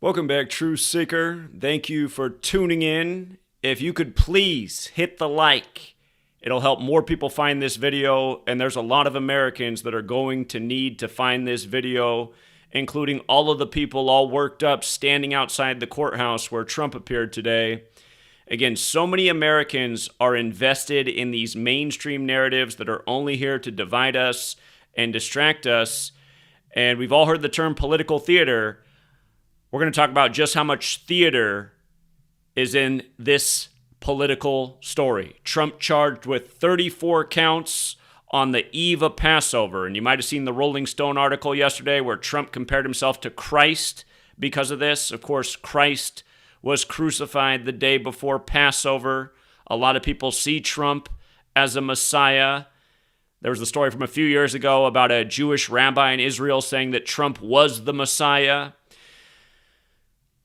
Welcome back, Truth Seeker. Thank you for tuning in. If you could please hit the like, it'll help more people find this video, and there's a lot of Americans that are going to need to find this video, including all of the people all worked up standing outside the courthouse where Trump appeared today. Again, so many Americans are invested in these mainstream narratives that are only here to divide us and distract us, and we've all heard the term political theater. We're going to talk about just how much theater is in this political story. Trump charged with 34 counts on the eve of Passover. And you might have seen the Rolling Stone article yesterday where Trump compared himself to Christ because of this. Of course, Christ was crucified the day before Passover. A lot of people see Trump as a Messiah. There was the story from a few years ago about a Jewish rabbi in Israel saying that Trump was the Messiah.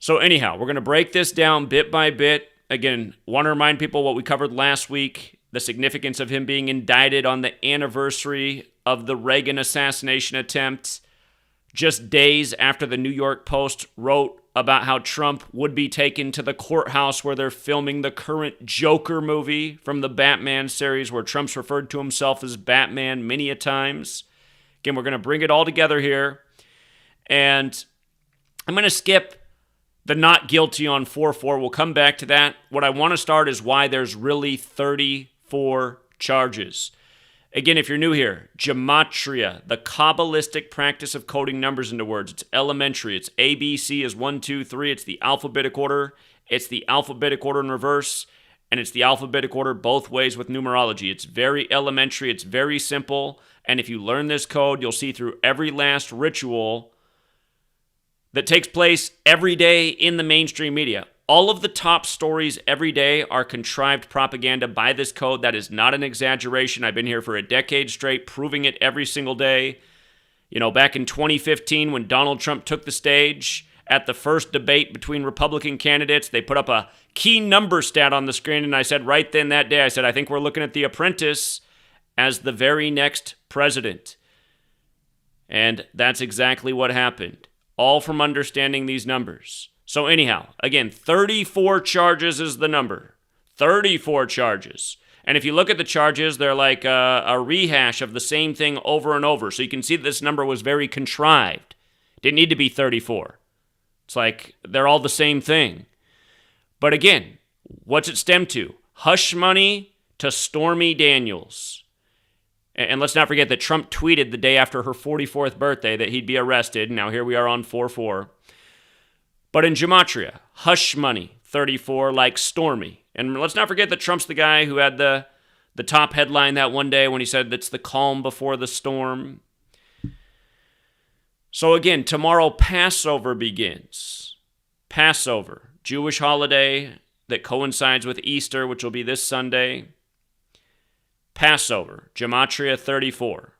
So anyhow, we're going to break this down bit by bit. Again, want to remind people what we covered last week, the significance of him being indicted on the anniversary of the Reagan assassination attempt, just days after the New York Post wrote about how Trump would be taken to the courthouse where they're filming the current Joker movie from the Batman series, where Trump's referred to himself as Batman many a times. Again, we're going to bring it all together here. And I'm going to skip the not guilty on 4-4. We'll come back to that. What I want to start is why there's really 34 charges. Again, if you're new here, gematria, the Kabbalistic practice of coding numbers into words. It's elementary. It's ABC is 1, 2, 3. It's the alphabetic order. It's the alphabetic order in reverse. And it's the alphabetic order both ways with numerology. It's very elementary. It's very simple. And if you learn this code, you'll see through every last ritual that takes place every day in the mainstream media. All of the top stories every day are contrived propaganda by this code. That is not an exaggeration. I've been here for a decade straight, proving it every single day. You know, back in 2015, when Donald Trump took the stage at the first debate between Republican candidates, they put up a key number stat on the screen, and I said right then that day, I said, I think we're looking at The Apprentice as the very next president. And that's exactly what happened. All from understanding these numbers. So anyhow, again, 34 charges is the number. 34 charges. And if you look at the charges, they're like a rehash of the same thing over and over. So you can see that this number was very contrived. Didn't need to be 34. It's like they're all the same thing. But again, what's it stem to? Hush money to Stormy Daniels. And let's not forget that Trump tweeted the day after her 44th birthday that he'd be arrested. Now here we are on 4-4. But in gematria, hush money, 34, like Stormy. And let's not forget that Trump's the guy who had the top headline that one day when he said it's the calm before the storm. So again, tomorrow Passover begins. Passover, Jewish holiday that coincides with Easter, which will be this Sunday. Passover, gematria 34.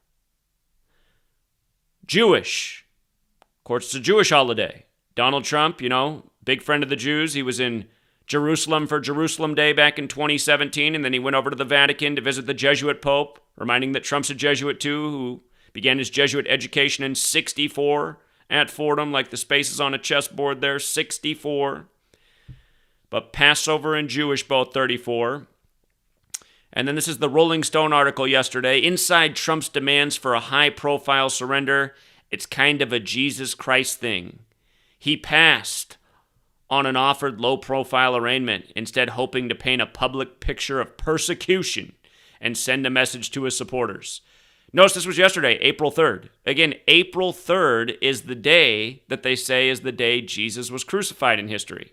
Jewish. Of course, it's a Jewish holiday. Donald Trump, you know, big friend of the Jews. He was in Jerusalem for Jerusalem Day back in 2017, and then he went over to the Vatican to visit the Jesuit Pope, reminding that Trump's a Jesuit too, who began his Jesuit education in 64 at Fordham, like the spaces on a chessboard there, 64. But Passover and Jewish, both 34. And then this is the Rolling Stone article yesterday. Inside Trump's demands for a high-profile surrender, it's kind of a Jesus Christ thing. He passed on an offered low-profile arraignment, instead hoping to paint a public picture of persecution and send a message to his supporters. Notice this was yesterday, April 3rd. Again, April 3rd is the day that they say is the day Jesus was crucified in history.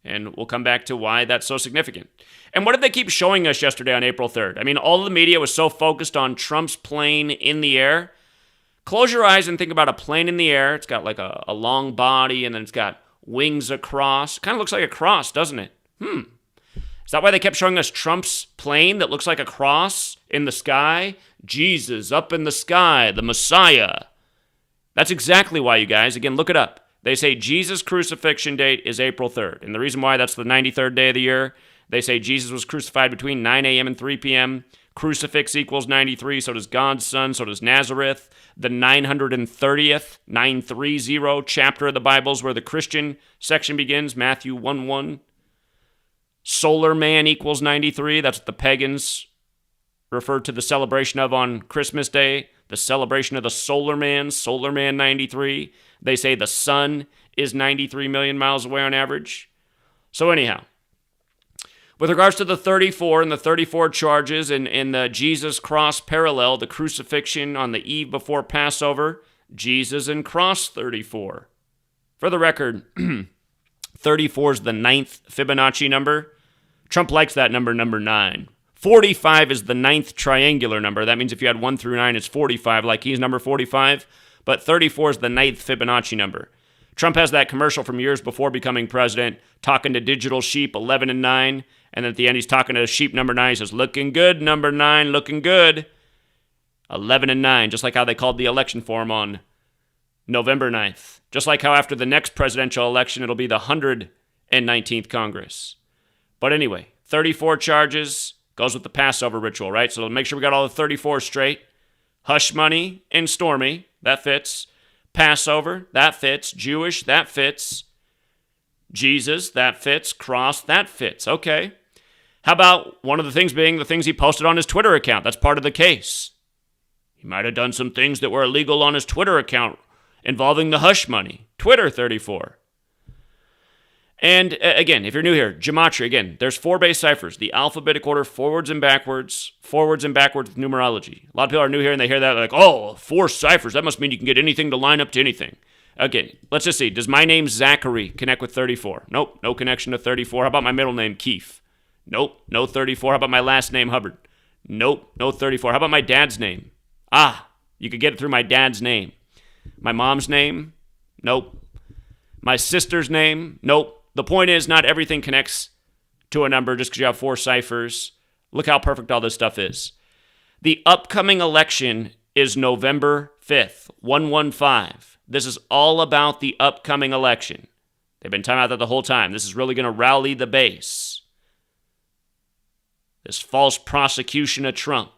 And we'll come back to why that's so significant. And what did they keep showing us yesterday on April 3rd? I mean, all of the media was so focused on Trump's plane in the air. Close your eyes and think about a plane in the air. It's got like a long body, and then it's got wings across. Kind of looks like a cross, doesn't it? Is that why they kept showing us Trump's plane that looks like a cross in the sky? Jesus up in the sky, the Messiah. That's exactly why, you guys. Again, look it up. They say Jesus' crucifixion date is April 3rd. And the reason why that's the 93rd day of the year, they say Jesus was crucified between 9 a.m. and 3 p.m. Crucifix equals 93. So does God's Son. So does Nazareth. The 930th, 930 chapter of the Bible is where the Christian section begins. Matthew 1:1. Solar man equals 93. That's what the pagans referred to the celebration of on Christmas Day. The celebration of the solar man 93. They say the sun is 93 million miles away on average. So anyhow, with regards to the 34 and the 34 charges and the Jesus cross parallel, the crucifixion on the eve before Passover, Jesus and cross 34. For the record, 34 is the 9th Fibonacci number. Trump likes that number 9. 45 is the 9th triangular number. That means if you had 1 through 9, it's 45, like he's number 45. But 34 is the 9th Fibonacci number. Trump has that commercial from years before becoming president, talking to digital sheep 11 and 9. And then at the end, he's talking to sheep number 9. He says, looking good, number 9, looking good. 11 and 9, just like how they called the election for him on November 9th. Just like how after the next presidential election, it'll be the 119th Congress. But anyway, 34 charges goes with the Passover ritual, right? So make sure we got all the 34 straight. Hush money and Stormy, that fits. Passover, that fits. Jewish, that fits. Jesus, that fits. Cross, that fits. Okay. How about one of the things being the things he posted on his Twitter account? That's part of the case. He might have done some things that were illegal on his Twitter account involving the hush money. Twitter 34. And again, if you're new here, gematria, again, there's 4 base ciphers. The alphabetic order, forwards and backwards with numerology. A lot of people are new here and they hear that, they're like, oh, 4 ciphers, that must mean you can get anything to line up to anything. Okay, let's just see. Does my name Zachary connect with 34? Nope, no connection to 34. How about my middle name Keith? Nope, no 34. How about my last name Hubbard? Nope, no 34. How about my dad's name? You could get it through my dad's name. My mom's name? Nope. My sister's name? Nope. The point is, not everything connects to a number just because you have 4 ciphers. Look how perfect all this stuff is. The upcoming election is November 5th, 115. This is all about the upcoming election. They've been talking about that the whole time. This is really going to rally the base. This false prosecution of Trump.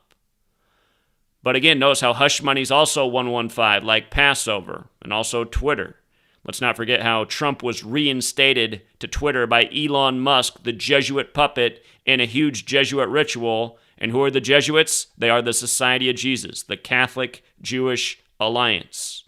But again, notice how hush money is also 115, like Passover, and also Twitter. Let's not forget how Trump was reinstated to Twitter by Elon Musk, the Jesuit puppet, in a huge Jesuit ritual. And who are the Jesuits? They are the Society of Jesus, the Catholic-Jewish Alliance.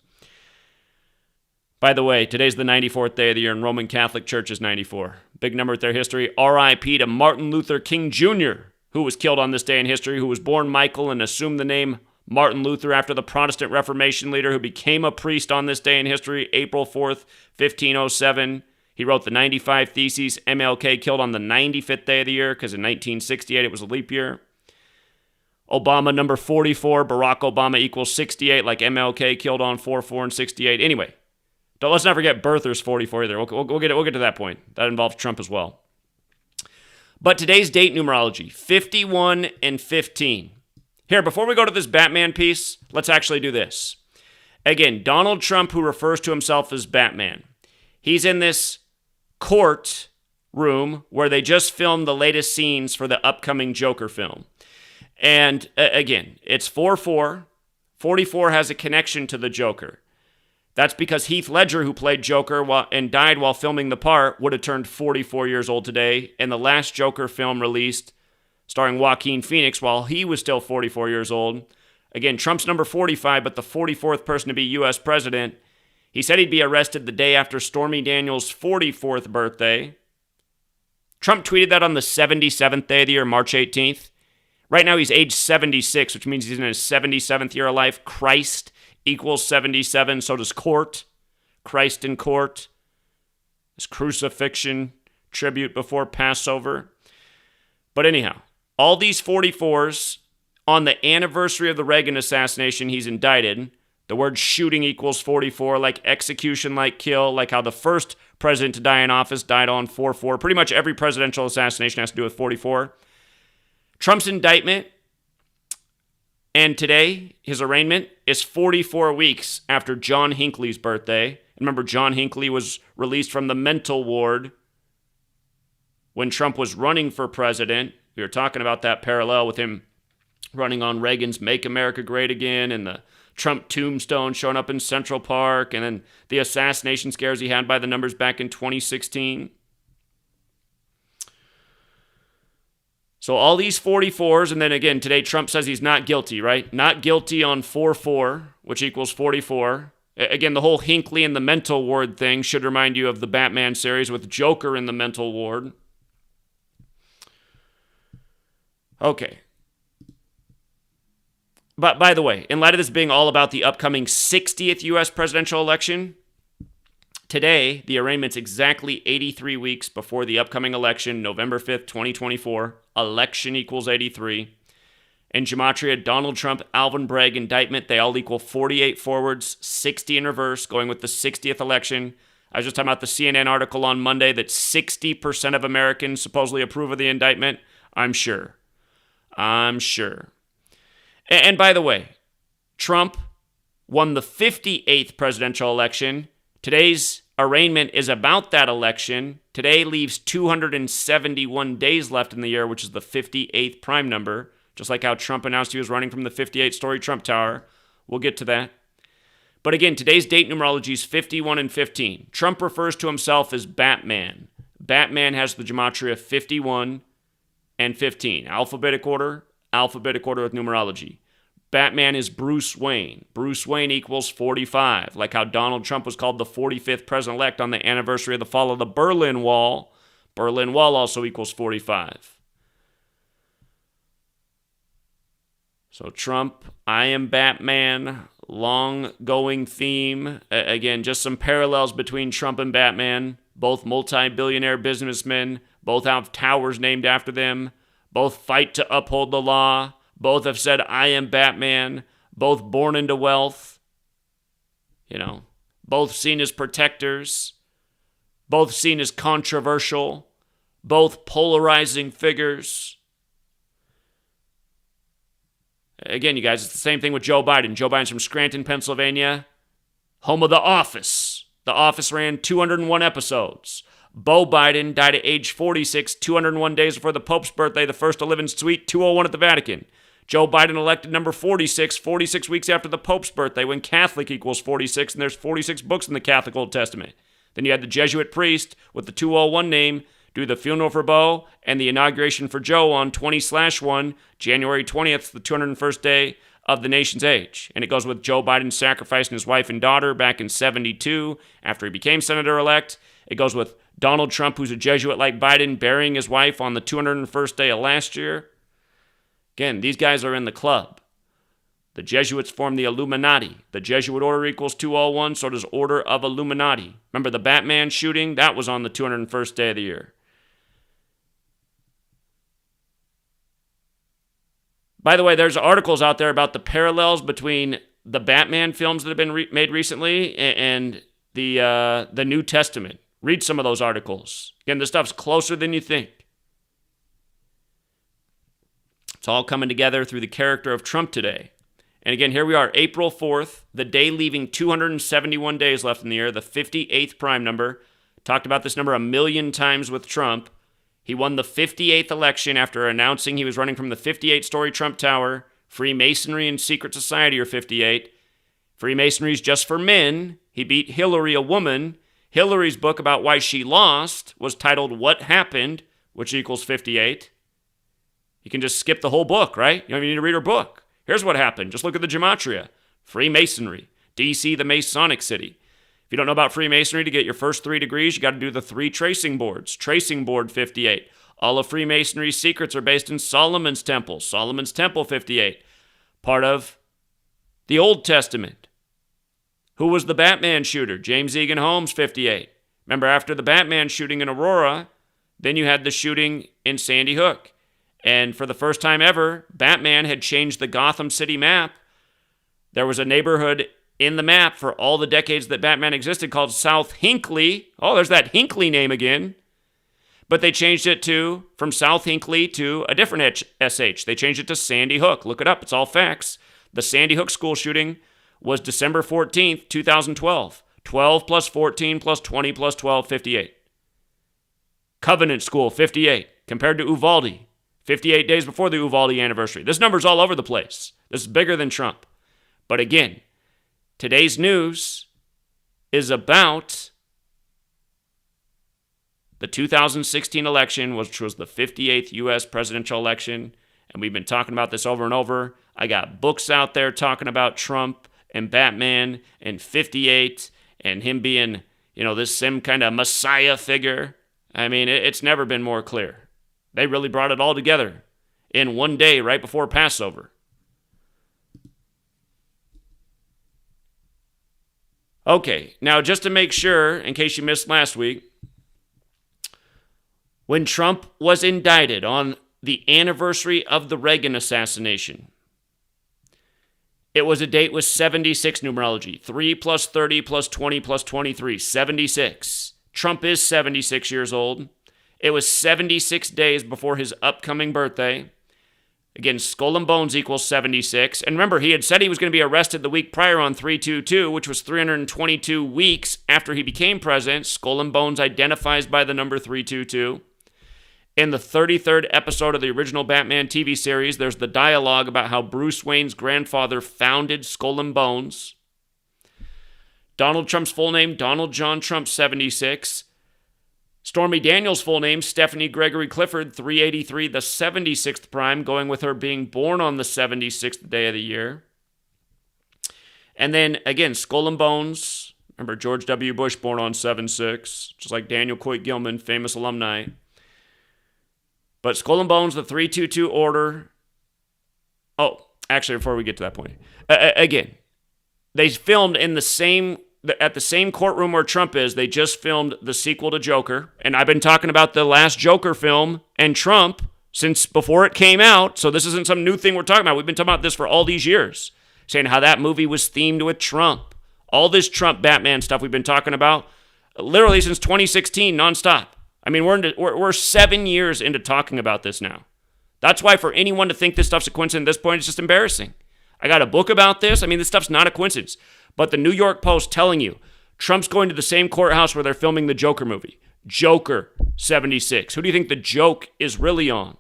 By the way, today's the 94th day of the year, and Roman Catholic Church is 94. Big number at their history. R.I.P. to Martin Luther King Jr., who was killed on this day in history, who was born Michael and assumed the name Martin Luther after the Protestant Reformation leader who became a priest on this day in history, April 4th, 1507. He wrote the 95 Theses. MLK killed on the 95th day of the year because in 1968 it was a leap year. Obama, number 44. Barack Obama equals 68, like MLK killed on 4-4 and 68. Anyway, let's not forget birthers 44 either. We'll get to that point. That involves Trump as well. But today's date numerology, 51 and 15. Here, before we go to this Batman piece, let's actually do this. Again, Donald Trump, who refers to himself as Batman, he's in this court room where they just filmed the latest scenes for the upcoming Joker film. And again, it's 4-4. 44 has a connection to the Joker. That's because Heath Ledger, who played Joker and died while filming the part, would have turned 44 years old today. And the last Joker film released, starring Joaquin Phoenix, while he was still 44 years old. Again, Trump's number 45, but the 44th person to be U.S. president. He said he'd be arrested the day after Stormy Daniels' 44th birthday. Trump tweeted that on the 77th day of the year, March 18th. Right now he's age 76, which means he's in his 77th year of life. Christ equals 77, so does court. Christ in court. His crucifixion tribute before Passover. But anyhow, all these 44s, on the anniversary of the Reagan assassination, he's indicted. The word shooting equals 44, like execution, like kill, like how the first president to die in office died on 4-4. Pretty much every presidential assassination has to do with 44. Trump's indictment and today, his arraignment, is 44 weeks after John Hinckley's birthday. Remember, John Hinckley was released from the mental ward when Trump was running for president. We were talking about that parallel with him running on Reagan's Make America Great Again and the Trump tombstone showing up in Central Park, and then the assassination scares he had by the numbers back in 2016. So all these 44s, and then again, today Trump says he's not guilty, right? Not guilty on 4-4, which equals 44. Again, the whole Hinckley and the mental ward thing should remind you of the Batman series with Joker in the mental ward. Okay. But by the way, in light of this being all about the upcoming 60th U.S. presidential election, today the arraignment's exactly 83 weeks before the upcoming election, November 5th, 2024. Election equals 83. In Gematria, Donald Trump, Alvin Bragg indictment, they all equal 48 forwards, 60 in reverse, going with the 60th election. I was just talking about the CNN article on Monday that 60% of Americans supposedly approve of the indictment. I'm sure. And by the way, Trump won the 58th presidential election. Today's arraignment is about that election. Today leaves 271 days left in the year, which is the 58th prime number, just like how Trump announced he was running from the 58-story Trump Tower. We'll get to that. But again, today's date numerology is 51 and 15. Trump refers to himself as Batman. Batman has the gematria 51 and 15. Alphabetic order with numerology. Batman is Bruce Wayne. Bruce Wayne equals 45, like how Donald Trump was called the 45th president-elect on the anniversary of the fall of the Berlin Wall. Berlin Wall also equals 45. So Trump, I am Batman, long-going theme. Again, just some parallels between Trump and Batman. Both multi-billionaire businessmen. Both have towers named after them. Both fight to uphold the law. Both have said, I am Batman. Both born into wealth. Both seen as protectors. Both seen as controversial. Both polarizing figures. Again, you guys, it's the same thing with Joe Biden. Joe Biden's from Scranton, Pennsylvania, home of The Office. The Office ran 201 episodes. Beau Biden died at age 46, 201 days before the Pope's birthday, the first to live in Suite 201 at the Vatican. Joe Biden elected number 46, 46 weeks after the Pope's birthday, when Catholic equals 46, and there's 46 books in the Catholic Old Testament. Then you had the Jesuit priest with the 201 name do the funeral for Beau and the inauguration for Joe on 20/1, January 20th, the 201st day of the nation's age. And it goes with Joe Biden sacrificing his wife and daughter back in 72 after he became senator-elect. It goes with Donald Trump, who's a Jesuit like Biden, burying his wife on the 201st day of last year. Again, these guys are in the club. The Jesuits form the Illuminati. The Jesuit order equals 201, so does Order of Illuminati. Remember the Batman shooting? That was on the 201st day of the year. By the way, there's articles out there about the parallels between the Batman films that have been made recently and the New Testament. Read some of those articles. Again, this stuff's closer than you think. It's all coming together through the character of Trump today. And again, here we are, April 4th, the day leaving 271 days left in the year, the 58th prime number. Talked about this number a million times with Trump. He won the 58th election after announcing he was running from the 58-story Trump Tower. Freemasonry and secret society are 58. Freemasonry's just for men. He beat Hillary, a woman. Hillary's book about why she lost was titled What Happened, which equals 58. You can just skip the whole book, right? You don't even need to read her book. Here's what happened. Just look at the gematria. Freemasonry. D.C., the Masonic city. If you don't know about Freemasonry, to get your first 3 degrees, you got to do the 3 tracing boards. Tracing board 58. All of Freemasonry's secrets are based in Solomon's Temple. Solomon's Temple 58. Part of the Old Testament. Who was the Batman shooter? James Egan Holmes 58. Remember, after the Batman shooting in Aurora, then you had the shooting in Sandy Hook. And for the first time ever, Batman had changed the Gotham City map. There was a neighborhood in the map for all the decades that Batman existed called South Hinckley. Oh, there's that Hinckley name again. But they changed it from South Hinckley to a different SH. They changed it to Sandy Hook. Look it up. It's all facts. The Sandy Hook school shooting was December 14th, 2012. 12 plus 14 plus 20 plus 12, 58. Covenant School, 58. Compared to Uvalde, 58 days before the Uvalde anniversary. This number's all over the place. This is bigger than Trump. But again, today's news is about the 2016 election, which was the 58th U.S. presidential election. And we've been talking about this over and over. I got books out there talking about Trump and Batman and 58 and him being, this same kind of messiah figure. I mean, it's never been more clear. They really brought it all together in one day right before Passover. Okay, now just to make sure, in case you missed last week, when Trump was indicted on the anniversary of the Reagan assassination, it was a date with 76 numerology. 3 plus 30 plus 20 plus 23, 76. Trump is 76 years old. It was 76 days before his upcoming birthday. Again, skull and bones equals 76. And remember, he had said he was going to be arrested the week prior on 3/22, which was 322 weeks after he became president. Skull and bones identifies by the number 322. In the 33rd episode of the original Batman TV series, there's the dialogue about how Bruce Wayne's grandfather founded Skull and Bones. Donald Trump's full name, Donald John Trump, 76. Stormy Daniels' full name, Stephanie Gregory Clifford, 383, the 76th prime, going with her being born on the 76th day of the year. And then, again, Skull and Bones. Remember, George W. Bush, born on 7/6, just like Daniel Coit Gilman, famous alumni. But Skull and Bones, the 322 order. Oh, actually, before we get to that point. Again, they filmed at the same courtroom where Trump is. They just filmed the sequel to Joker. And I've been talking about the last Joker film and Trump since before it came out. So this isn't some new thing we're talking about. We've been talking about this for all these years. Saying how that movie was themed with Trump. All this Trump Batman stuff we've been talking about literally since 2016 nonstop. I mean, we're 7 years into talking about this now. That's why for anyone to think this stuff's a coincidence at this point, it's just embarrassing. I got a book about this. I mean, this stuff's not a coincidence. But the New York Post telling you Trump's going to the same courthouse where they're filming the Joker movie. Joker, 76. Who do you think the joke is really on?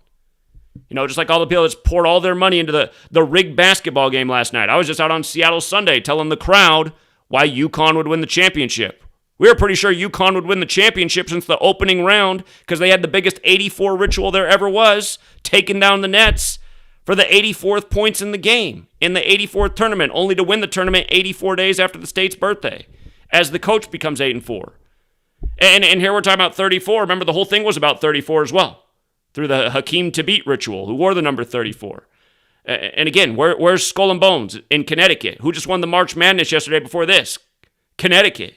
Just like all the people that poured all their money into the rigged basketball game last night. I was just out on Seattle Sunday telling the crowd why UConn would win the championship. We were pretty sure UConn would win the championship since the opening round because they had the biggest 84 ritual there ever was, taking down the Nets for the 84th points in the game, in the 84th tournament, only to win the tournament 84 days after the state's birthday, as the coach becomes 8-4. And here we're talking about 34. Remember, the whole thing was about 34 as well, through the Hakeem Tabit ritual, who wore the number 34. And again, where's Skull and Bones? In Connecticut. Who just won the March Madness yesterday before this? Connecticut.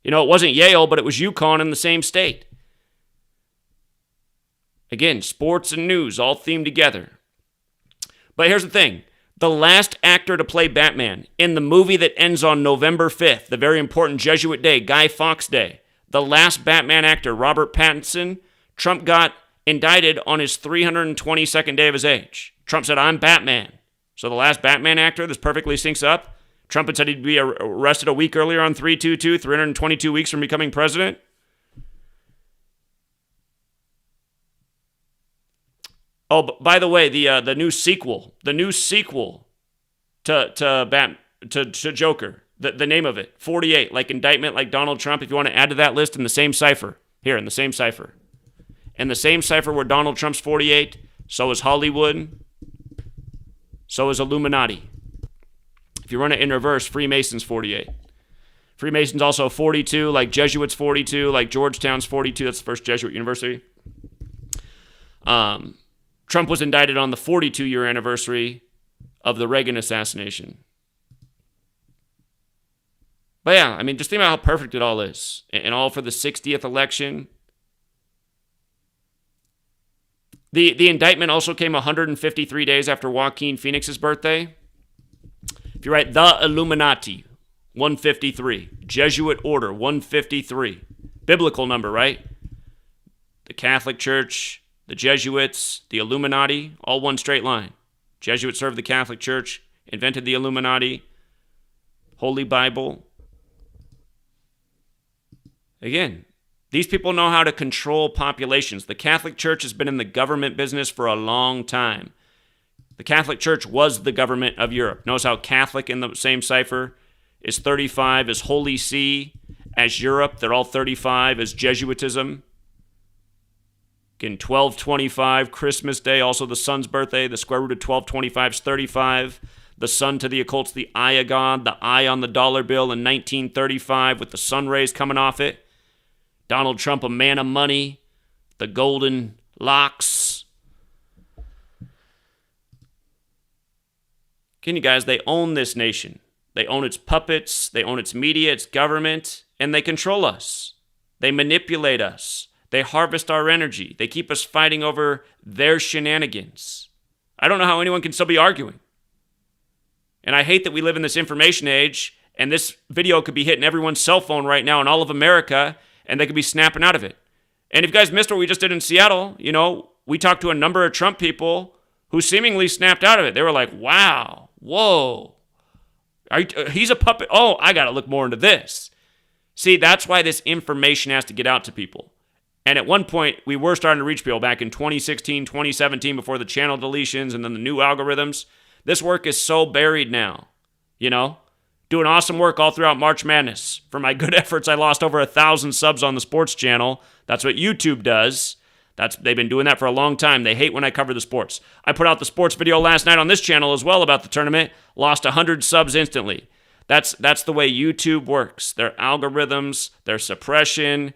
It wasn't Yale, but it was UConn in the same state. Again, sports and news all themed together. But here's the thing. The last actor to play Batman in the movie that ends on November 5th, the very important Jesuit day, Guy Fawkes Day, the last Batman actor, Robert Pattinson, Trump got indicted on his 322nd day of his age. Trump said, I'm Batman. So the last Batman actor, this perfectly syncs up. Trump had said he'd be arrested a week earlier on 3/22, 322 weeks from becoming president. Oh, by the way, the new sequel to Joker, the name of it, 48, like indictment, like Donald Trump. If you want to add to that list in the same cipher, in the same cipher where Donald Trump's 48, so is Hollywood, so is Illuminati. If you run it in reverse, Freemasons 48. Freemasons also 42, like Jesuits 42, like Georgetown's 42. That's the first Jesuit university. Trump was indicted on the 42-year anniversary of the Reagan assassination. But yeah, I mean, just think about how perfect it all is. And all for the 60th election. The indictment also came 153 days after Joaquin Phoenix's birthday. If you write the Illuminati, 153. Jesuit order, 153. Biblical number, right? The Catholic Church, the Jesuits, the Illuminati, all one straight line. Jesuits served the Catholic Church, invented the Illuminati, Holy Bible. Again, These people know how to control populations. The Catholic Church has been in the government business for a long time. The Catholic Church was the government of Europe. Notice how Catholic in the same cipher is 35 as Holy See, as Europe. They're all 35 as Jesuitism. Again, 1225, Christmas Day, also the sun's birthday. The square root of 1225 is 35. The sun to the occult's the eye of God, the eye on the dollar bill in 1935 with the sun rays coming off it. Donald Trump, a man of money, the golden locks. Can you guys, they own this nation. They own its puppets, they own its media, its government, and they control us. They manipulate us. They harvest our energy. They keep us fighting over their shenanigans. I don't know how anyone can still be arguing. And I hate that we live in this information age, and this video could be hitting everyone's cell phone right now in all of America, and they could be snapping out of it. And if you guys missed what we just did in Seattle, we talked to a number of Trump people who seemingly snapped out of it. They were like, wow, whoa, he's a puppet. Oh, I got to look more into this. See, that's why this information has to get out to people. And at one point, we were starting to reach people back in 2016, 2017, before the channel deletions and then the new algorithms. This work is so buried now, Doing awesome work all throughout March Madness. For my good efforts, I lost over 1,000 subs on the sports channel. That's what YouTube does. They've been doing that for a long time. They hate when I cover the sports. I put out the sports video last night on this channel as well about the tournament. Lost 100 subs instantly. That's the way YouTube works. Their algorithms, their suppression,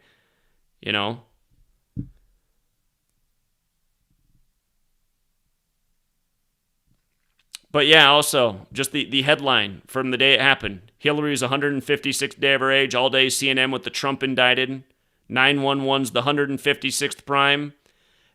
But yeah, also, just the headline from the day it happened. Hillary's 156th day of her age, all day CNN with the Trump indicted. 911's the 156th prime.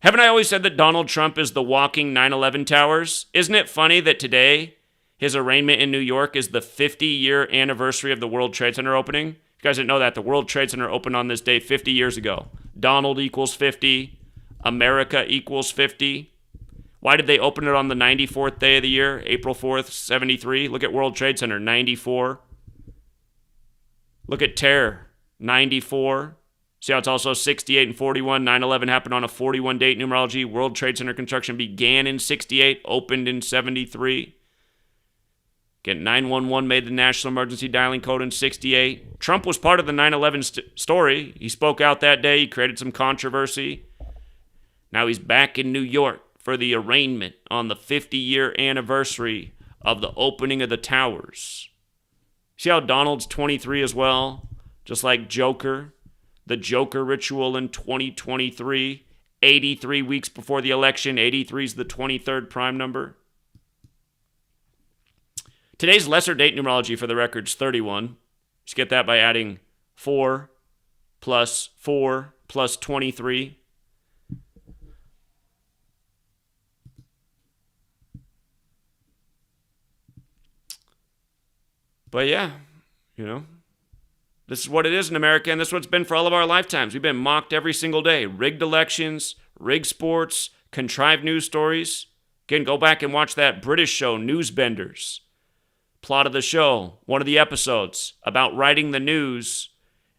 Haven't I always said that Donald Trump is the walking 9/11 towers? Isn't it funny that today, his arraignment in New York is the 50-year anniversary of the World Trade Center opening? If you guys didn't know that, the World Trade Center opened on this day 50 years ago. Donald equals 50. America equals 50. Why did they open it on the 94th day of the year, April 4th, 73? Look at World Trade Center, 94. Look at terror, 94. See how it's also 68 and 41. 9/11 happened on a 41 date numerology. World Trade Center construction began in 68, opened in 73. Again, 911 made the national emergency dialing code in 68. Trump was part of the 9/11 story. He spoke out that day. He created some controversy. Now he's back in New York for the arraignment on the 50-year anniversary of the opening of the towers. See how Donald's 23 as well? Just like Joker. The Joker ritual in 2023. 83 weeks before the election. 83 is the 23rd prime number. Today's lesser date numerology, for the record, is 31. Just get that by adding 4 plus 23. But yeah, this is what it is in America, and this is what it's been for all of our lifetimes. We've been mocked every single day. Rigged elections, rigged sports, contrived news stories. Again, go back and watch that British show, Newsbenders. Plot of the show, one of the episodes, about writing the news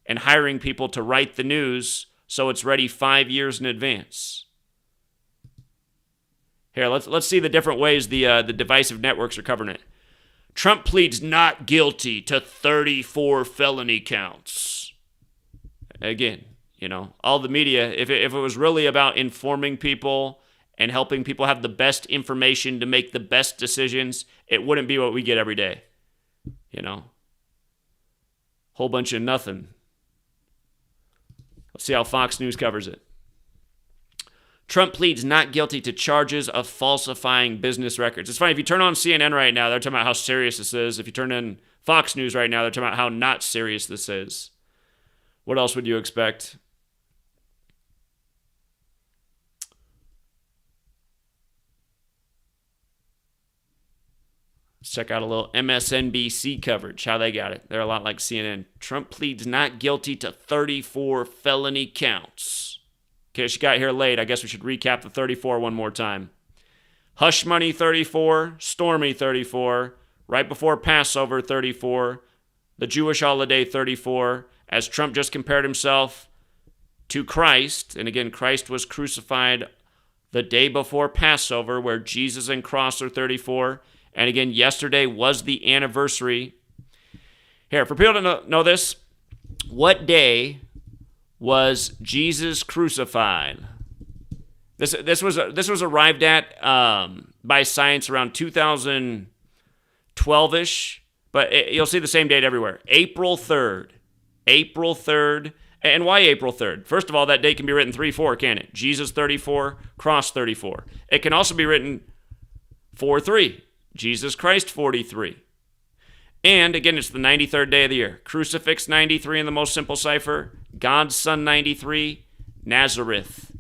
and hiring people to write the news so it's ready 5 years in advance. Here, let's see the different ways the divisive networks are covering it. Trump pleads not guilty to 34 felony counts. Again, all the media, if it was really about informing people and helping people have the best information to make the best decisions, it wouldn't be what we get every day. Whole bunch of nothing. Let's see how Fox News covers it. Trump pleads not guilty to charges of falsifying business records. It's funny, if you turn on CNN right now, they're talking about how serious this is. If you turn in Fox News right now, they're talking about how not serious this is. What else would you expect? Let's check out a little MSNBC coverage, how they got it. They're a lot like CNN. Trump pleads not guilty to 34 felony counts. Okay, she got here late. I guess we should recap the 34 one more time. Hush Money 34, Stormy 34, right before Passover 34, the Jewish holiday 34, as Trump just compared himself to Christ. And again, Christ was crucified the day before Passover, where Jesus and cross are 34. And again, yesterday was the anniversary. Here, for people to know this, what day was Jesus crucified? This was arrived at by science around 2012-ish, but you'll see the same date everywhere. April 3rd. April 3rd. And why April 3rd? First of all, that date can be written 3-4, can't it? Jesus 34, cross 34. It can also be written 4-3, Jesus Christ 43. And again, it's the 93rd day of the year. Crucifix 93 in the most simple cipher. God's Son 93. Nazareth,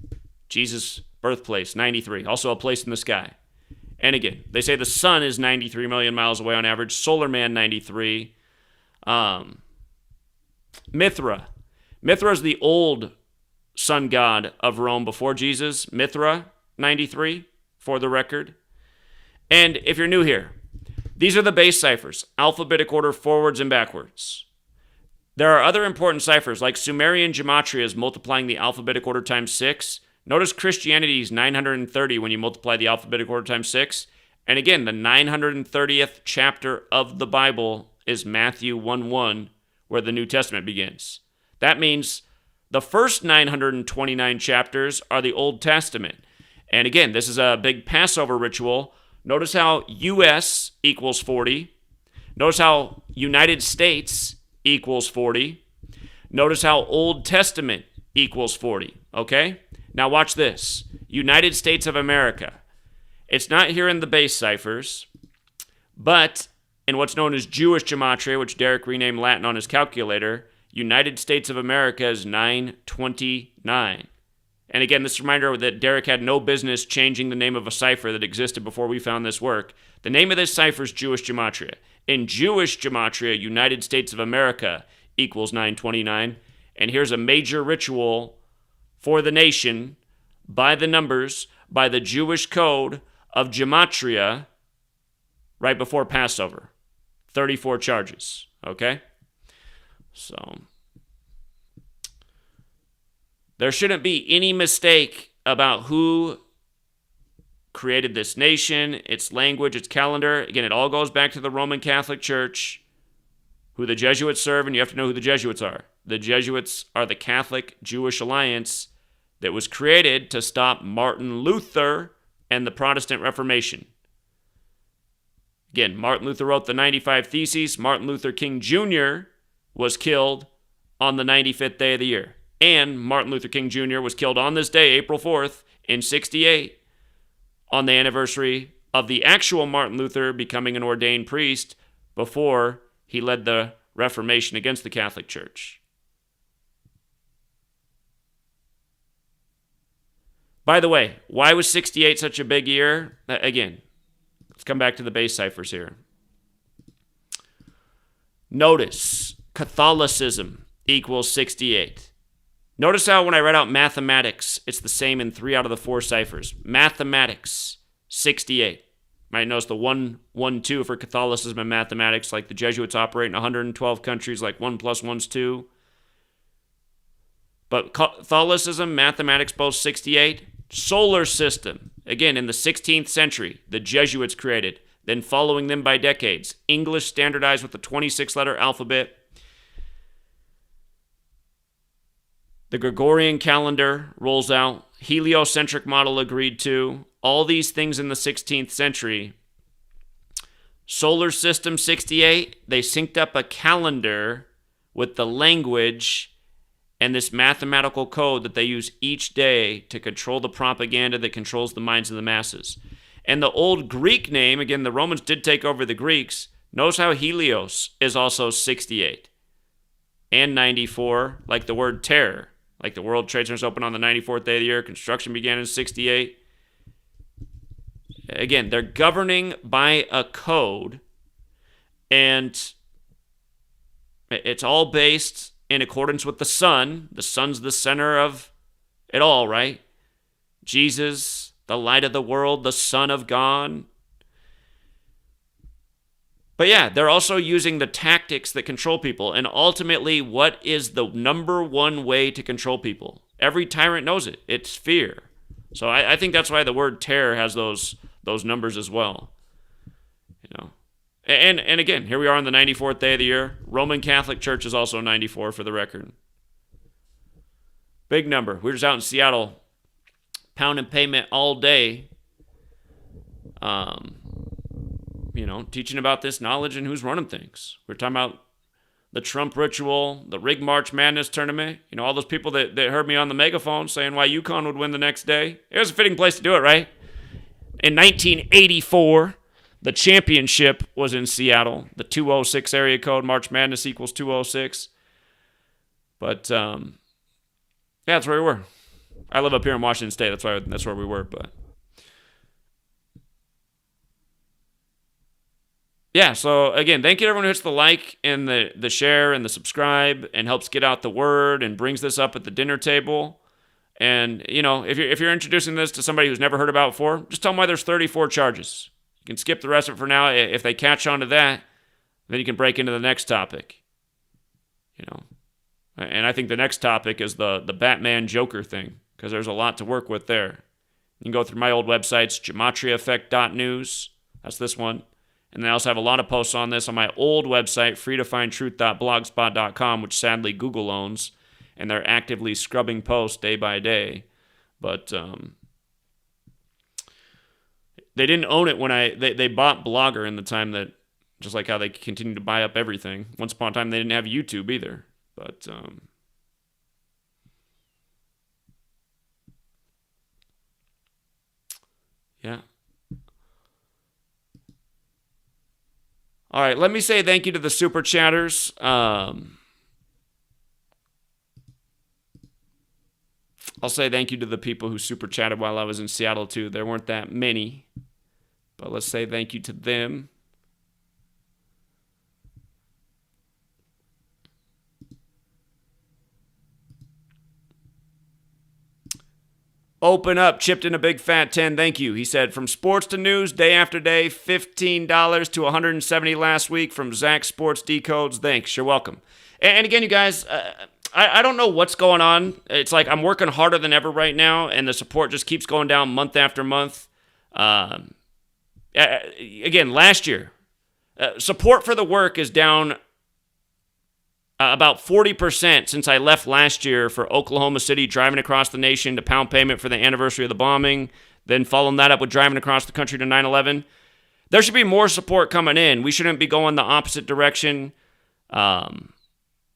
Jesus' birthplace 93. Also a place in the sky. And again, they say the sun is 93 million miles away on average. Solar man 93. Mithra. Mithra is the old sun god of Rome before Jesus. Mithra 93 for the record. And if you're new here, these are the base ciphers, alphabetic order forwards and backwards. There are other important ciphers, like Sumerian gematria is multiplying the alphabetic order times 6. Notice Christianity is 930 when you multiply the alphabetic order times 6. And again, the 930th chapter of the Bible is Matthew 1:1, where the New Testament begins. That means the first 929 chapters are the Old Testament. And again, this is a big Passover ritual. Notice how U.S. equals 40. Notice how United States equals 40. Notice how Old Testament equals 40. Okay? Now watch this. United States of America. It's not here in the base ciphers, but in what's known as Jewish gematria, which Derek renamed Latin on his calculator, United States of America is 929. And again, this reminder that Derek had no business changing the name of a cipher that existed before we found this work. The name of this cipher is Jewish gematria. In Jewish gematria, United States of America equals 929. And here's a major ritual for the nation by the numbers, by the Jewish code of gematria right before Passover. 34 charges, okay? So there shouldn't be any mistake about who created this nation, its language, its calendar. Again, it all goes back to the Roman Catholic Church, who the Jesuits serve, and you have to know who the Jesuits are. The Jesuits are the Catholic Jewish alliance that was created to stop Martin Luther and the Protestant Reformation. Again, Martin Luther wrote the 95 Theses. Martin Luther King Jr. was killed on the 95th day of the year. And Martin Luther King Jr. was killed on this day, April 4th, in 68, on the anniversary of the actual Martin Luther becoming an ordained priest before he led the Reformation against the Catholic Church. By the way, why was 68 such a big year? Again, let's come back to the base ciphers here. Notice, Catholicism equals 68. Notice how when I write out mathematics, it's the same in 3 out of the 4 ciphers. Mathematics, 68. Might notice the 1, 1, 2 for Catholicism and mathematics, like the Jesuits operate in 112 countries, like 1 + 1 is 2. But Catholicism, mathematics, both 68. Solar system, again, in the 16th century, the Jesuits created. Then following them by decades, English standardized with the 26-letter alphabet. The Gregorian calendar rolls out. Heliocentric model agreed to. All these things in the 16th century. Solar system 68, they synced up a calendar with the language and this mathematical code that they use each day to control the propaganda that controls the minds of the masses. And the old Greek name, again, the Romans did take over the Greeks. Notice how Helios is also 68 and 94, like the word terror. Like the World Trade Center's open on the 94th day of the year. Construction began in 68. Again, they're governing by a code, and it's all based in accordance with the sun. The sun's the center of it all, right? Jesus, the light of the world, the Son of God. But yeah, they're also using the tactics that control people. And ultimately, what is the number one way to control people? Every tyrant knows it. It's fear. So I think that's why the word terror has those numbers as well. You know, and again, here we are on the 94th day of the year. Roman Catholic Church is also 94 for the record. Big number. We were just out in Seattle, pounding pavement all day. You know, teaching about this knowledge and who's running things. We're talking about the Trump ritual, the rigged March Madness tournament. You know, all those people that heard me on the megaphone saying why UConn would win the next day. It was a fitting place to do it, right? In 1984, the championship was in Seattle. The 206 area code, March Madness equals 206. But, yeah, that's where we were. I live up here in Washington State. That's where we were, but... Yeah, so again, thank you to everyone who hits the like and the share and the subscribe and helps get out the word and brings this up at the dinner table. And, you know, if you're introducing this to somebody who's never heard about it before, just tell them why there's 34 charges. You can skip the rest of it for now. If they catch on to that, then you can break into the next topic. You know, and I think the next topic is the Batman Joker thing, because there's a lot to work with there. You can go through my old websites, gematryeffect.news. That's this one. And then I also have a lot of posts on this on my old website, freetofindtruth.blogspot.com, which sadly Google owns, and they're actively scrubbing posts day by day. But they didn't own it when they bought Blogger in the time that, just like how they continue to buy up everything. Once upon a time, they didn't have YouTube either. But yeah. All right, let me say thank you to the super chatters. I'll say thank you to the people who super chatted while I was in Seattle too. There weren't that many, but let's say thank you to them. Open up, chipped in a big fat 10, thank you. He said, from sports to news, day after day, $15 to $170 last week from Zach Sports Decodes. Thanks, you're welcome. And again, you guys, I don't know what's going on. It's like I'm working harder than ever right now, and the support just keeps going down month after month. Again, last year, support for the work is down about 40% since I left last year for Oklahoma City, driving across the nation to pound payment for the anniversary of the bombing, then following that up with driving across the country to 9/11. There should be more support coming in. We shouldn't be going the opposite direction. Again,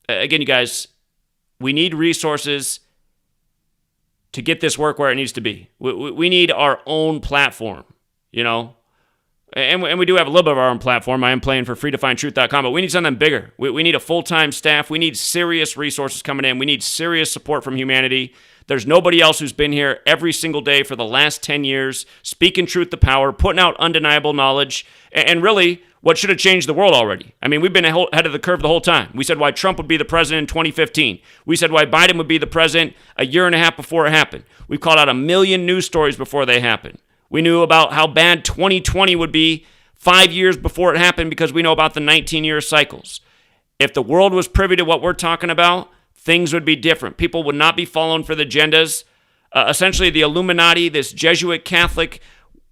you guys, we need resources to get this work where it needs to be. We need our own platform, you know? And we do have a little bit of our own platform. I am playing for freetofindtruth.com, but we need something bigger. We need a full-time staff. We need serious resources coming in. We need serious support from humanity. There's nobody else who's been here every single day for the last 10 years, speaking truth to power, putting out undeniable knowledge, and really what should have changed the world already. I mean, we've been ahead of the curve the whole time. We said why Trump would be the president in 2015. We said why Biden would be the president a year and a half before it happened. We've called out a million news stories before they happened. We knew about how bad 2020 would be 5 years before it happened because we know about the 19-year cycles. If the world was privy to what we're talking about, things would be different. People would not be falling for the agendas. Essentially, the Illuminati, this Jesuit Catholic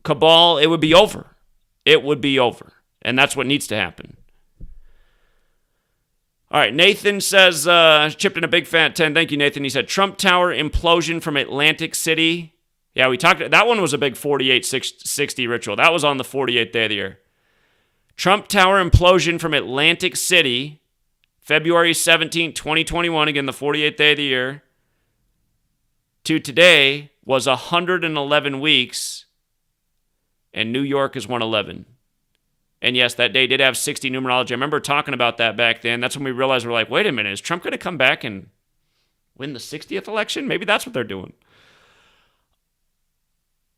cabal, it would be over. It would be over. And that's what needs to happen. All right, Nathan says, chipped in a big fat 10. Thank you, Nathan. He said, Trump Tower implosion from Atlantic City. Yeah, we talked. That one was a big 4860 ritual. That was on the 48th day of the year. Trump Tower implosion from Atlantic City, February 17, 2021, again, the 48th day of the year, to today was 111 weeks, and New York is 111. And yes, that day did have 60 numerology. I remember talking about that back then. That's when we realized we're like, wait a minute, is Trump going to come back and win the 60th election? Maybe that's what they're doing.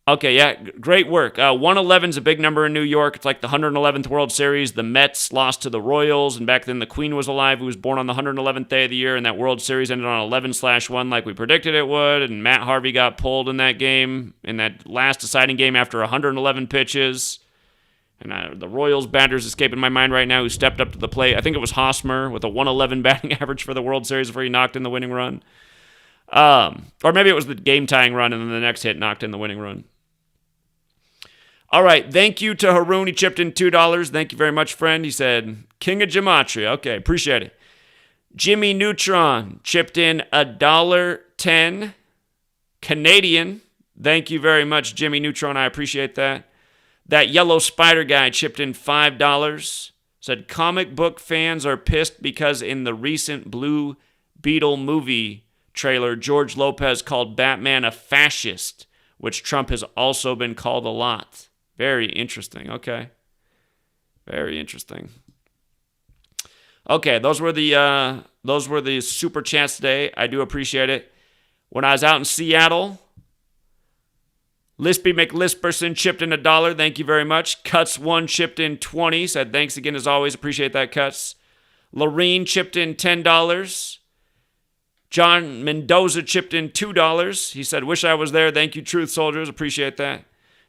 Okay, yeah, great work. 111 is a big number in New York. It's like the 111th World Series. The Mets lost to the Royals, and back then the Queen was alive, who was born on the 111th day of the year, and that World Series ended on 11/1 like we predicted it would, and Matt Harvey got pulled in that game, in that last deciding game after 111 pitches. And the Royals batters escaping my mind right now who stepped up to the plate. I think it was Hosmer with a 111 batting average for the World Series before he knocked in the winning run. Or maybe it was the game-tying run, and then the next hit knocked in the winning run. All right, thank you to Haroon. He chipped in $2. Thank you very much, friend. He said, King of Gematria. Okay, appreciate it. Jimmy Neutron chipped in $1.10 Canadian. Thank you very much, Jimmy Neutron. I appreciate that. That Yellow Spider guy chipped in $5. Said, comic book fans are pissed because in the recent Blue Beetle movie trailer, George Lopez called Batman a fascist, which Trump has also been called a lot. Very interesting. Okay. Very interesting. Okay, those were the super chats today. I do appreciate it. When I was out in Seattle, Lispy McLisperson chipped in $1. Thank you very much. Cuts1 chipped in $20. Said thanks again as always. Appreciate that, Cuts. Lorene chipped in $10. John Mendoza chipped in $2. He said, wish I was there. Thank you, Truth Soldiers. Appreciate that.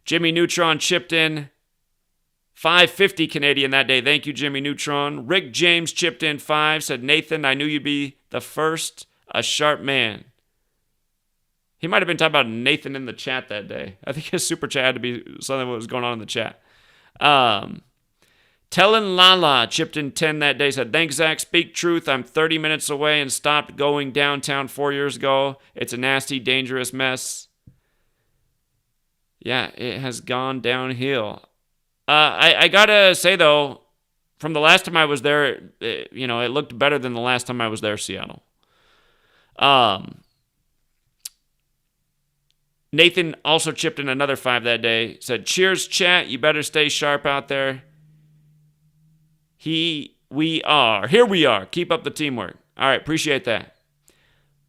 Jimmy Neutron chipped in $5.50 Canadian that day. Thank you, Jimmy Neutron. Rick James chipped in $5. Said, Nathan, I knew you'd be the first. A sharp man. He might have been talking about Nathan in the chat that day. I think his super chat had to be something that was going on in the chat. Tellin Lala chipped in 10 that day. Said, thanks, Zach. Speak truth. I'm 30 minutes away and stopped going downtown 4 years ago. It's a nasty, dangerous mess. Yeah, it has gone downhill. I gotta say, though, from the last time I was there, it looked better than the last time I was there, Seattle. Nathan also chipped in another $5 that day. Said, cheers, chat. You better stay sharp out there. Here we are. Keep up the teamwork. All right, appreciate that.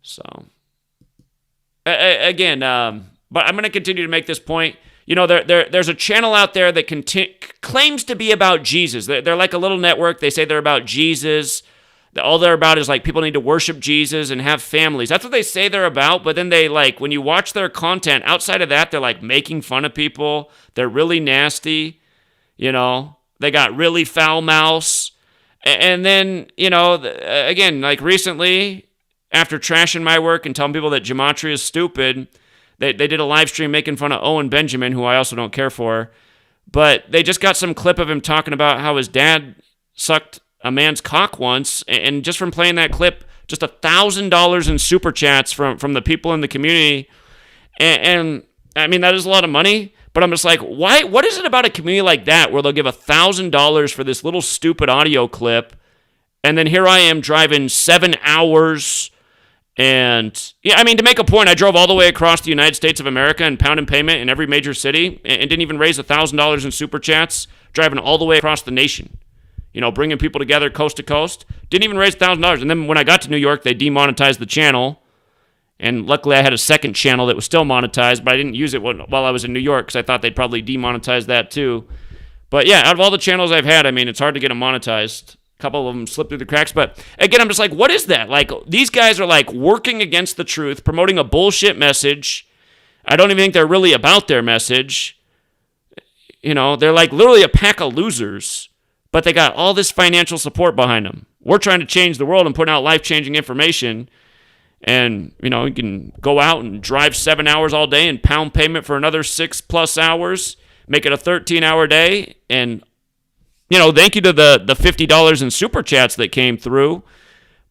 So, again, but I'm going to continue to make this point. There's a channel out there that claims to be about Jesus. They're like a little network. They say they're about Jesus. All they're about is like people need to worship Jesus and have families. That's what they say they're about. But then they when you watch their content, outside of that, they're like making fun of people. They're really nasty. They got really foul mouths. And then, again, like recently, after trashing my work and telling people that gematria is stupid, they did a live stream making fun of Owen Benjamin, who I also don't care for. But they just got some clip of him talking about how his dad sucked a man's cock once, and just from playing that clip, just $1,000 in super chats from the people in the community. And I mean, that is a lot of money, but I'm just like, why? What is it about a community like that where they'll give $1,000 for this little stupid audio clip, and then here I am driving 7 hours, and yeah, I mean, to make a point, I drove all the way across the United States of America and pound and payment in every major city, and didn't even raise $1,000 in super chats, driving all the way across the nation. Bringing people together coast to coast. Didn't even raise $1,000. And then when I got to New York, they demonetized the channel. And luckily, I had a second channel that was still monetized, but I didn't use it while I was in New York because I thought they'd probably demonetize that too. But yeah, out of all the channels I've had, I mean, it's hard to get them monetized. A couple of them slip through the cracks. But again, I'm just like, what is that? Like, these guys are like working against the truth, promoting a bullshit message. I don't even think they're really about their message. They're like literally a pack of losers. But they got all this financial support behind them. We're trying to change the world and put out life-changing information. And, you can go out and drive 7 hours all day and pound payment for another 6+ hours, make it a 13-hour day. And, thank you to the $50 in super chats that came through.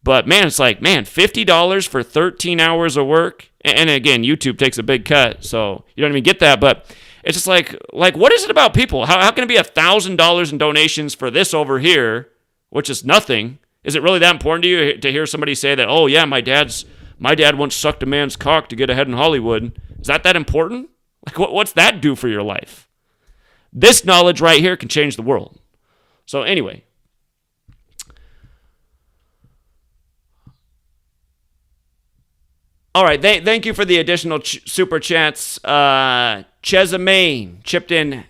But, man, it's like, $50 for 13 hours of work. And again, YouTube takes a big cut, so you don't even get that. But it's just like what is it about people? How can it be $1,000 in donations for this over here, which is nothing? Is it really that important to you to hear somebody say that, oh, yeah, my dad once sucked a man's cock to get ahead in Hollywood? Is that important? Like, what's that do for your life? This knowledge right here can change the world. So anyway. All right, thank you for the additional super chats. Chesamane chipped in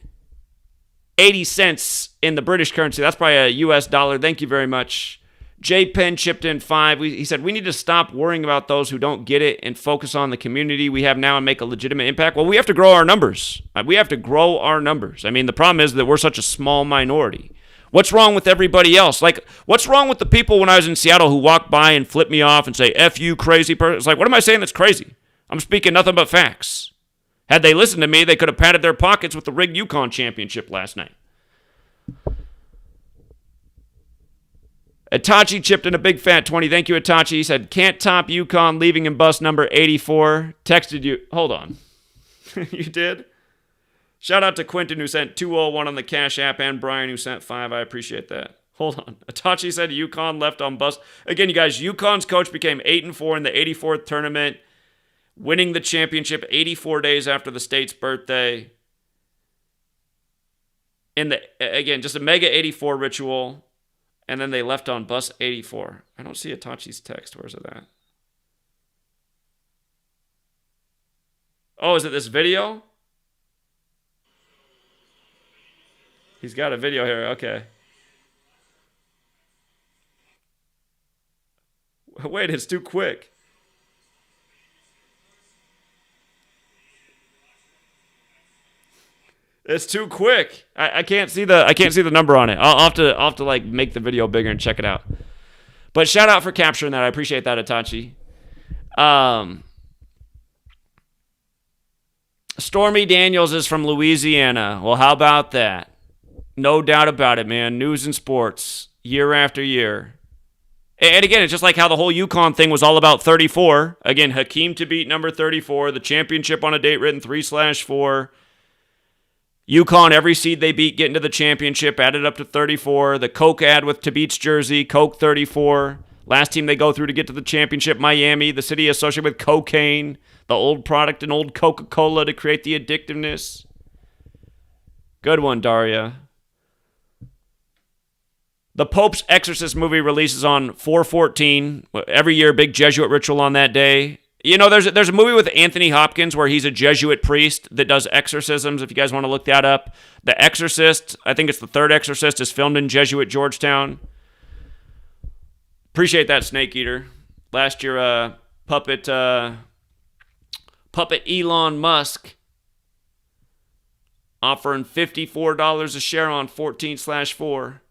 80 cents in the British currency. That's probably a U.S. dollar. Thank you very much. J Penn chipped in 5. He said, we need to stop worrying about those who don't get it and focus on the community we have now and make a legitimate impact. Well, we have to grow our numbers. We have to grow our numbers. I mean, the problem is that we're such a small minority. What's wrong with everybody else? Like, what's wrong with the people when I was in Seattle who walk by and flip me off and say, F you, crazy person? It's like, what am I saying that's crazy? I'm speaking nothing but facts. Had they listened to me, they could have patted their pockets with the rigged Yukon championship last night. Itachi chipped in a big fat 20. Thank you, Itachi. He said, can't top Yukon leaving in bus number 84. Texted you. Hold on. You did? Shout out to Quentin who sent 201 on the Cash App and Brian who sent 5. I appreciate that. Hold on. Itachi said Yukon left on bus. Again, you guys, Yukon's coach became 8-4 in the 84th tournament, winning the championship 84 days after the state's birthday. Again, just a mega 84 ritual. And then they left on bus 84. I don't see Itachi's text. Where's it at? Oh, is it this video? He's got a video here. Okay. Wait, it's too quick. It's too quick. I can't see the number on it. I'll have to like make the video bigger and check it out. But shout out for capturing that. I appreciate that, Itachi. Stormy Daniels is from Louisiana. Well, how about that? No doubt about it, man. News and sports year after year. And again, it's just like how the whole Yukon thing was all about 34. Again, Hakeem to beat number 34. The championship on a date written 3/4. Yukon, every seed they beat getting to the championship, added up to 34. The Coke ad with Tabit's jersey, Coke 34. Last team they go through to get to the championship, Miami, the city associated with cocaine, the old product and old Coca-Cola to create the addictiveness. Good one, Daria. The Pope's Exorcist movie releases on 4/14. Every year, big Jesuit ritual on that day. You know, there's a movie with Anthony Hopkins where he's a Jesuit priest that does exorcisms, if you guys want to look that up. The Exorcist, I think it's the third Exorcist, is filmed in Jesuit Georgetown. Appreciate that, Snake Eater. Last year, puppet Elon Musk offering $54 a share on 14/4.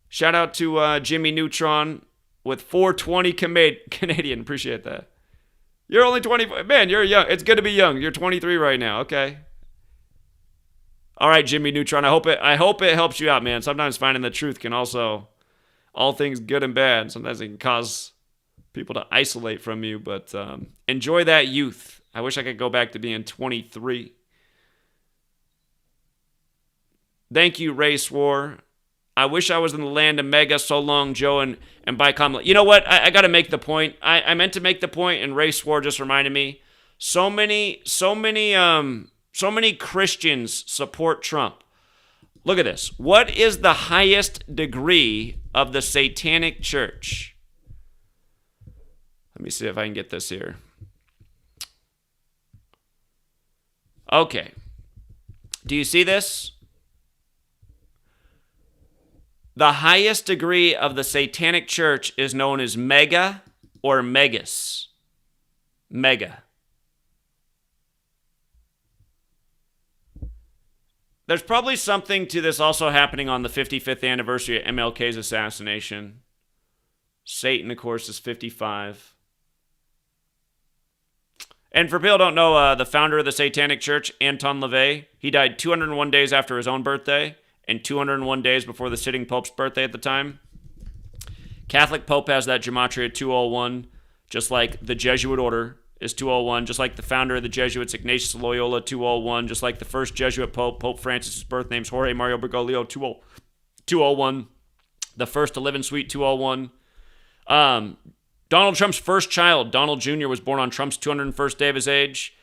Shout out to Jimmy Neutron with 420 Canadian. Appreciate that. You're only 20. Man, you're young. It's good to be young. You're 23 right now. Okay. All right, Jimmy Neutron. I hope it helps you out, man. Sometimes finding the truth can also, all things good and bad, sometimes it can cause people to isolate from you. But enjoy that youth. I wish I could go back to being 23. Thank you, Race War. I wish I was in the land of Mega. So long, Joe and Bicom. You know what? I got to make the point. I meant to make the point, and Race War just reminded me. So many Christians support Trump. Look at this. What is the highest degree of the Satanic Church? Let me see if I can get this here. Okay. Do you see this? The highest degree of the Satanic Church is known as Mega or Megas. Mega. There's probably something to this also happening on the 55th anniversary of MLK's assassination. Satan, of course, is 55. And for people who don't know, the founder of the Satanic Church, Anton LaVey, he died 201 days after his own birthday and 201 days before the sitting Pope's birthday at the time. Catholic Pope has that gematria 201, just like the Jesuit order is 201, just like the founder of the Jesuits, Ignatius Loyola, 201, just like the first Jesuit Pope, Pope Francis' birth name's Jorge Mario Bergoglio, 201, the first to live in Suite, 201. Donald Trump's first child, Donald Jr., was born on Trump's 201st day of his age.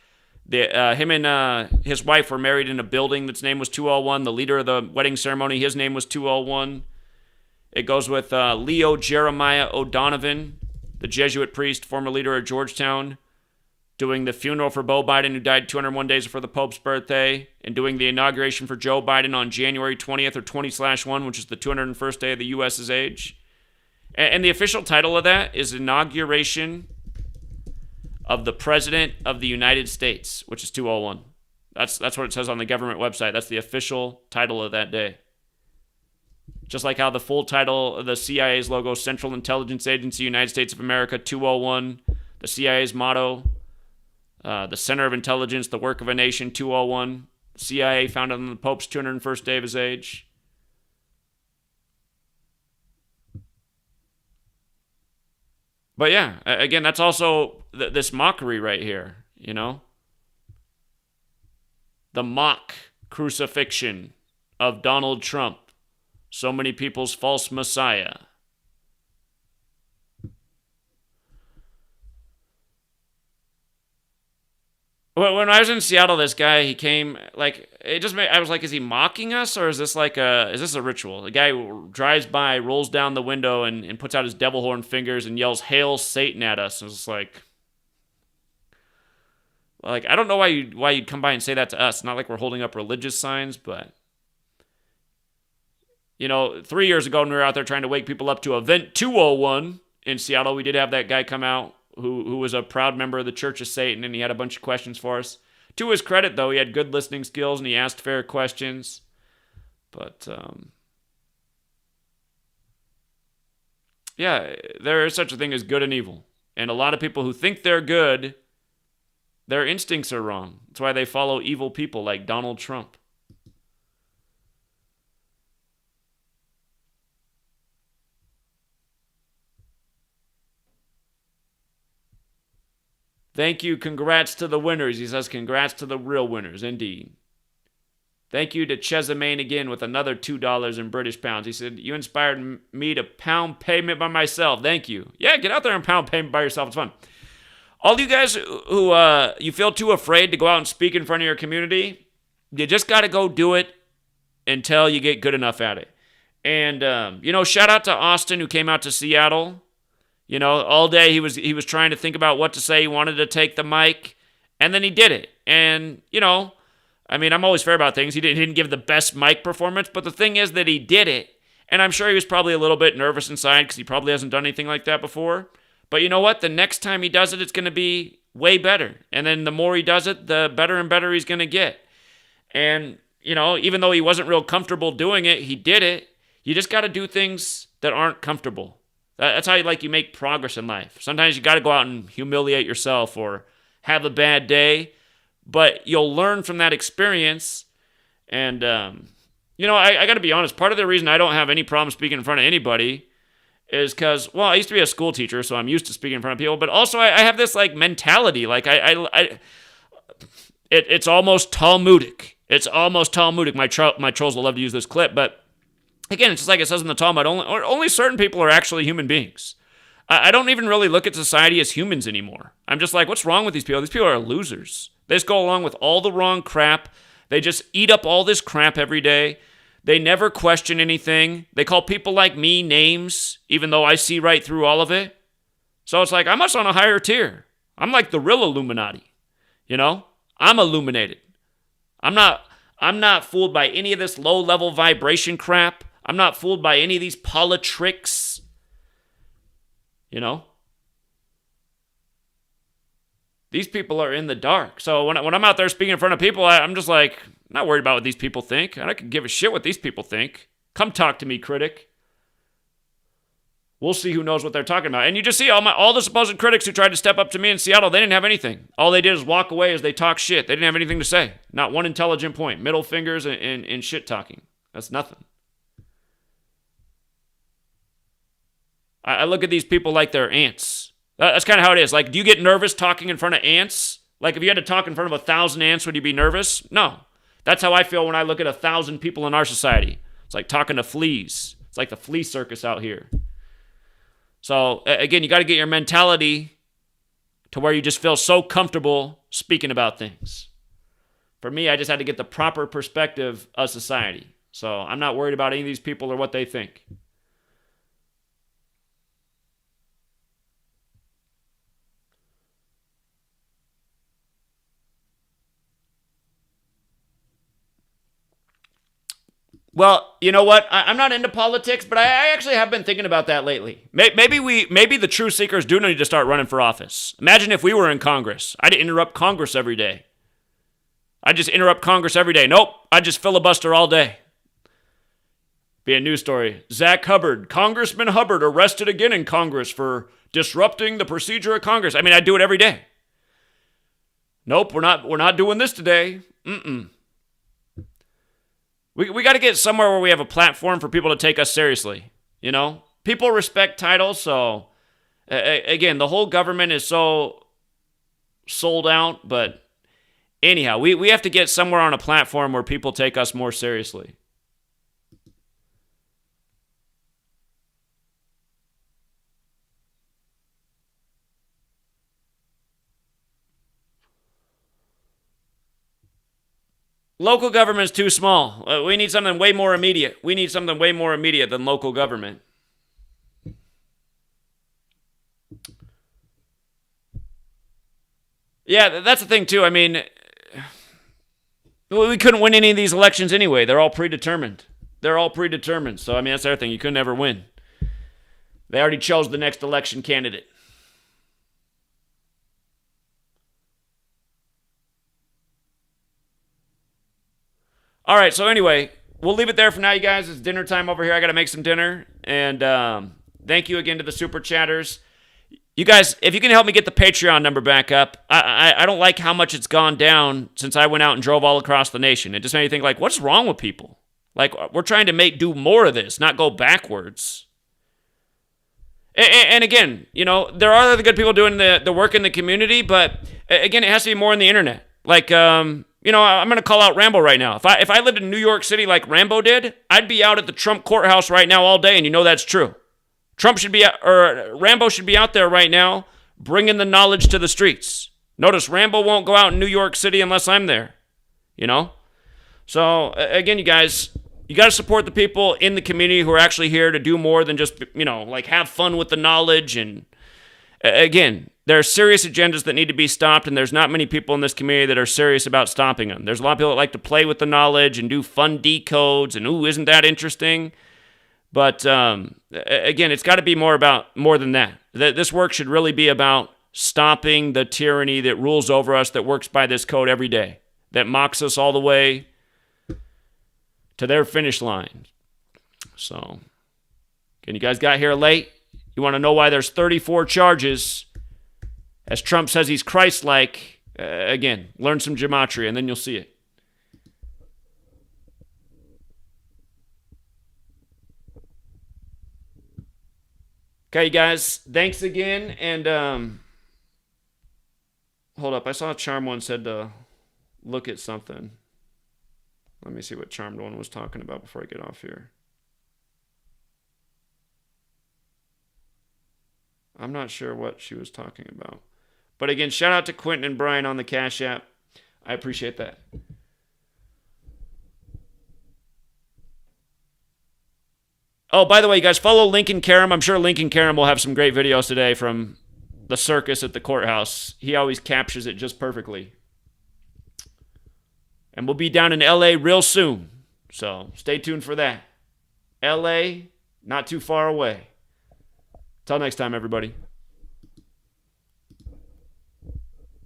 Him and his wife were married in a building that's name was 201. The leader of the wedding ceremony, his name was 201. It goes with Leo Jeremiah O'Donovan, the Jesuit priest, former leader of Georgetown, doing the funeral for Beau Biden, who died 201 days before the Pope's birthday, and doing the inauguration for Joe Biden on January 20th or 20/1, which is the 201st day of the U.S.'s age. And the official title of that is Inauguration of the President of the United States, which is 201. That's what it says on the government website. That's the official title of that day. Just like how the full title of the CIA's logo, Central Intelligence Agency, United States of America, 201, the CIA's motto, the center of intelligence, the work of a nation, 201, CIA founded on the Pope's 201st day of his age. But yeah, again, that's also this mockery right here, you know? The mock crucifixion of Donald Trump, so many people's false messiah. When I was in Seattle, this guy, he came, like, it just made, I was like, is he mocking us, or is this a ritual? The guy drives by, rolls down the window, and puts out his devil horn fingers and yells, "Hail Satan" at us. And it's like, I don't know why you'd come by and say that to us. It's not like we're holding up religious signs, but, you know, 3 years ago when we were out there trying to wake people up to Event 201 in Seattle, we did have that guy come out who was a proud member of the Church of Satan, and he had a bunch of questions for us. To his credit, though, he had good listening skills, and he asked fair questions. But, yeah, there is such a thing as good and evil. And a lot of people who think they're good, their instincts are wrong. That's why they follow evil people like Donald Trump. Thank you, congrats to the winners. He says, congrats to the real winners, indeed. Thank you to Chesamane again with another $2 in British pounds. He said, you inspired me to pound pavement by myself. Thank you. Yeah, get out there and pound pavement by yourself. It's fun. All you guys who you feel too afraid to go out and speak in front of your community, you just got to go do it until you get good enough at it. And, shout out to Austin who came out to Seattle. You know, all day he was trying to think about what to say. He wanted to take the mic, and then he did it. And, I'm always fair about things. He didn't give the best mic performance, but the thing is that he did it. And I'm sure he was probably a little bit nervous inside because he probably hasn't done anything like that before. But you know what? The next time he does it, it's going to be way better. And then the more he does it, the better and better he's going to get. And, even though he wasn't real comfortable doing it, he did it. You just got to do things that aren't comfortable. That's how you make progress in life. Sometimes you got to go out and humiliate yourself or have a bad day, but you'll learn from that experience. And, I got to be honest, part of the reason I don't have any problem speaking in front of anybody is because, I used to be a school teacher, so I'm used to speaking in front of people, but also I have this, mentality. It's almost Talmudic. It's almost Talmudic. My trolls will love to use this clip, but again, it's just like it says in the Talmud, only certain people are actually human beings. I don't even really look at society as humans anymore. I'm just like, what's wrong with these people? These people are losers. They just go along with all the wrong crap. They just eat up all this crap every day. They never question anything. They call people like me names, even though I see right through all of it. So it's like, I'm much on a higher tier. I'm like the real Illuminati. I'm illuminated. I'm not fooled by any of this low-level vibration crap. I'm not fooled by any of these politricks. These people are in the dark. So when I'm out there speaking in front of people, I'm just like, not worried about what these people think. I don't give a shit what these people think. Come talk to me, critic. We'll see who knows what they're talking about. And you just see all the supposed critics who tried to step up to me in Seattle, they didn't have anything. All they did is walk away as they talk shit. They didn't have anything to say. Not one intelligent point. Middle fingers and shit talking. That's nothing. I look at these people like they're ants. That's kind of how it is. Do you get nervous talking in front of ants? If you had to talk in front of 1,000 ants, would you be nervous? No. That's how I feel when I look at 1,000 people in our society. It's like talking to fleas. It's like the flea circus out here. So, again, you got to get your mentality to where you just feel so comfortable speaking about things. For me, I just had to get the proper perspective of society. So I'm not worried about any of these people or what they think. Well, you know what? I'm not into politics, but I actually have been thinking about that lately. Maybe the true seekers do need to start running for office. Imagine if we were in Congress. I'd interrupt Congress every day. I'd just interrupt Congress every day. Nope, I'd just filibuster all day. Be a news story. Zach Hubbard, Congressman Hubbard, arrested again in Congress for disrupting the procedure of Congress. I mean, I do it every day. Nope, we're not doing this today. We got to get somewhere where we have a platform for people to take us seriously. You know, people respect titles. So again, the whole government is so sold out. But anyhow, we have to get somewhere on a platform where people take us more seriously. Local government's too small. We need something way more immediate. We need something way more immediate than local government. Yeah, that's the thing, too. I mean, we couldn't win any of these elections anyway. They're all predetermined. So, I mean, that's the other thing. You couldn't ever win. They already chose the next election candidate. All right, so anyway, we'll leave it there for now, you guys. It's dinner time over here. I got to make some dinner. And thank you again to the Super Chatters. You guys, if you can help me get the Patreon number back up, I don't like how much it's gone down since I went out and drove all across the nation. It just made me think, like, what's wrong with people? Like, we're trying to do more of this, not go backwards. And again, you know, there are other good people doing the work in the community, but again, it has to be more on the internet. Like, you know, I'm going to call out Rambo right now. If I lived in New York City like Rambo did, I'd be out at the Trump courthouse right now all day, and you know that's true. Rambo should be out there right now bringing the knowledge to the streets. Notice Rambo won't go out in New York City unless I'm there, you know? So, again, you guys, you got to support the people in the community who are actually here to do more than just, you know, like have fun with the knowledge. And again, there are serious agendas that need to be stopped, and there's not many people in this community that are serious about stopping them. There's a lot of people that like to play with the knowledge and do fun decodes and, ooh, isn't that interesting? But again, it's got to be more than that. This work should really be about stopping the tyranny that rules over us, that works by this code every day, that mocks us all the way to their finish line. So, again, you guys got here late. You want to know why there's 34 charges? As Trump says he's Christ-like, again, learn some gematria and then you'll see it. Okay, you guys, thanks again. And hold up, I saw Charm One said to look at something. Let me see what Charmed One was talking about before I get off here. I'm not sure what she was talking about. But again, shout out to Quentin and Brian on the Cash App. I appreciate that. Oh, by the way, you guys, follow Lincoln Karam. I'm sure Lincoln Karam will have some great videos today from the circus at the courthouse. He always captures it just perfectly. And we'll be down in LA real soon. So stay tuned for that. LA, not too far away. Till next time, everybody.